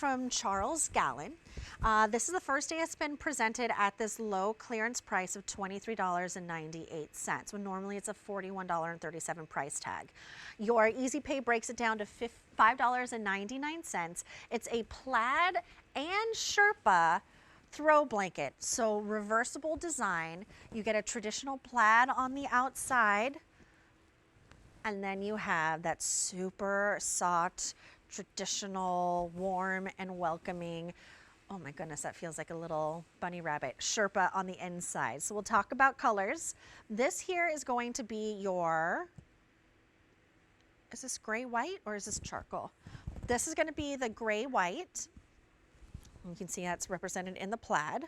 from Charles Gallen. This is the first day it's been presented at this low clearance price of $23.98, when normally it's a $41.37 price tag. Your Easy Pay breaks it down to $5.99. It's a plaid and Sherpa throw blanket, so reversible design. You get a traditional plaid on the outside, and then you have that super soft, traditional, warm and welcoming, oh my goodness, that feels like a little bunny rabbit, Sherpa on the inside. So we'll talk about colors. This here is going to be your, is this gray white or is this charcoal? This is going to be the gray white. You can see that's represented in the plaid.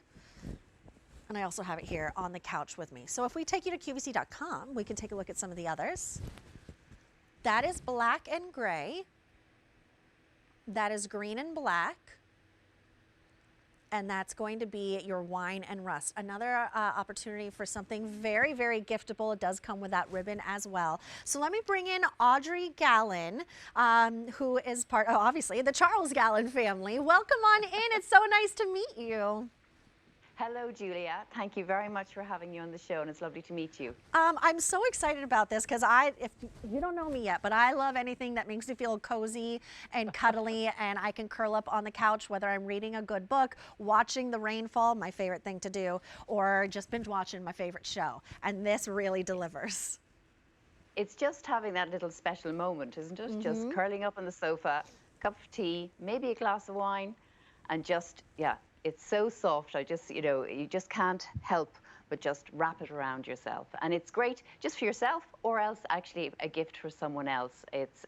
And I also have it here on the couch with me. So if we take you to QVC.com, we can take a look at some of the others. That is black and gray. That is green and black. And that's going to be your wine and rust. Another opportunity for something very, very giftable. It does come with that ribbon as well. So let me bring in Audrey Gallen, who is part of, obviously, the Charles Gallen family. Welcome on in. It's so nice to meet you. Hello, Julia. Thank you very much for having you on the show, and it's lovely to meet you. I'm so excited about this because if you don't know me yet, but I love anything that makes me feel cozy and cuddly, and I can curl up on the couch, whether I'm reading a good book, watching the rainfall, my favorite thing to do, or just binge watching my favorite show. And this really delivers. It's just having that little special moment, isn't it? Just curling up on the sofa, cup of tea, maybe a glass of wine, and just, yeah. It's so soft, you just can't help but just wrap it around yourself. And it's great just for yourself, or else actually a gift for someone else. It's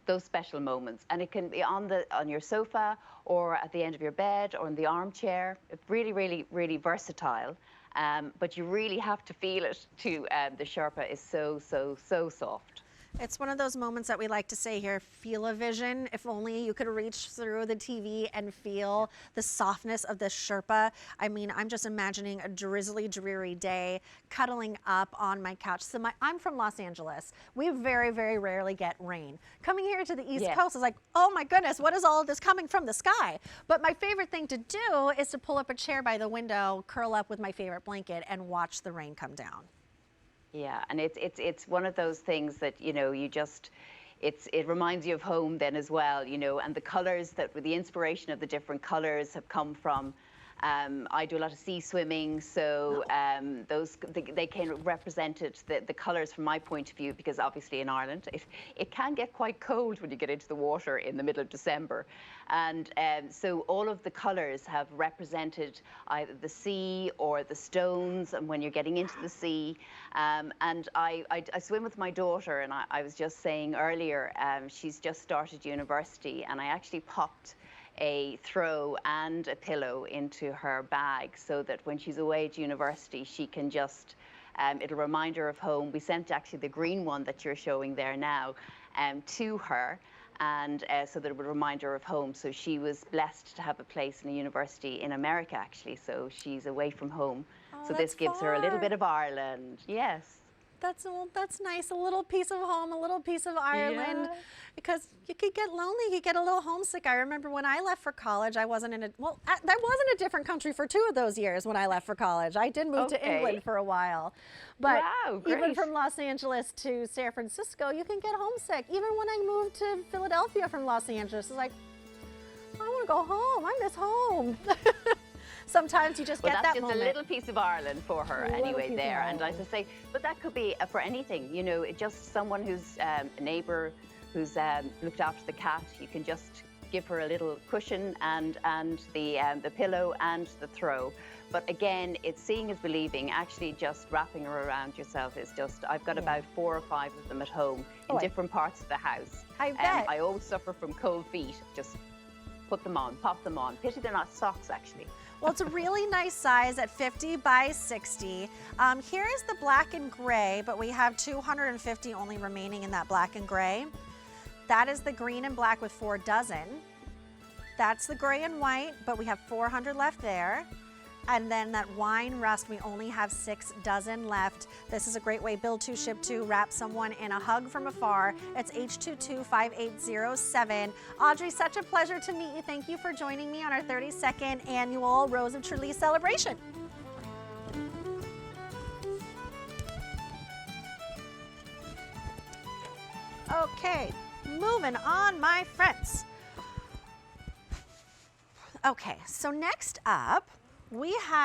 those special moments. And it can be on your sofa, or at the end of your bed, or in the armchair. It's really, really, really versatile. But you really have to feel it too. The Sherpa is so, so, so soft. It's one of those moments that we like to say here, feel-a-vision. If only you could reach through the TV and feel the softness of this Sherpa. I mean, I'm just imagining a drizzly, dreary day, cuddling up on my couch. So I'm from Los Angeles. We very, very rarely get rain. Coming here to the East Coast is like, oh my goodness, what is all of this coming from the sky? But my favorite thing to do is to pull up a chair by the window, curl up with my favorite blanket, and watch the rain come down. Yeah, and it's one of those things that, it reminds you of home then as well, and the colors the inspiration of the different colors have come from. I do a lot of sea swimming, so they kind of represented the colours from my point of view, because obviously in Ireland it can get quite cold when you get into the water in the middle of December, and so all of the colours have represented either the sea or the stones, and when you're getting into the sea, and I swim with my daughter, and I was just saying earlier, she's just started university, and I actually popped a throw and a pillow into her bag so that when she's away at university, she can just, it'll remind her of home. We sent actually the green one that you're showing there now to her, and so that it would remind her of home. So she was blessed to have a place in a university in America, actually, so she's away from home. Oh, so this gives her a little bit of Ireland. Yes. That's nice, a little piece of home, a little piece of Ireland, because you could get lonely, you could get a little homesick. I remember when I left for college, I wasn't in I was in a different country for 2 of those years when I left for college. I did move to England for a while, but even from Los Angeles to San Francisco, you can get homesick. Even when I moved to Philadelphia from Los Angeles, it's like, I want to go home, I miss home. Sometimes you just get that moment. That's just a little piece of Ireland for her anyway there. And as I say, but that could be for anything, just someone who's a neighbour who's looked after the cat. You can just give her a little cushion and the pillow and the throw. But again, it's seeing is believing. Actually, just wrapping her around yourself is just, I've got about 4 or 5 of them at home in different parts of the house. I bet. I always suffer from cold feet. Just put them on, pop them on. Pity they're not socks, actually. Well, it's a really nice size at 50 by 60. Here is the black and gray, but we have 250 only remaining in that black and gray. That is the green and black with 4 dozen. That's the gray and white, but we have 400 left there. And then that wine rust, we only have 6 dozen left. This is a great way, build 2, ship 2, wrap someone in a hug from afar. It's H225807. Audrey, such a pleasure to meet you. Thank you for joining me on our 32nd annual Rose of Tralee celebration. Okay, moving on, my friends. Okay, so next up, we have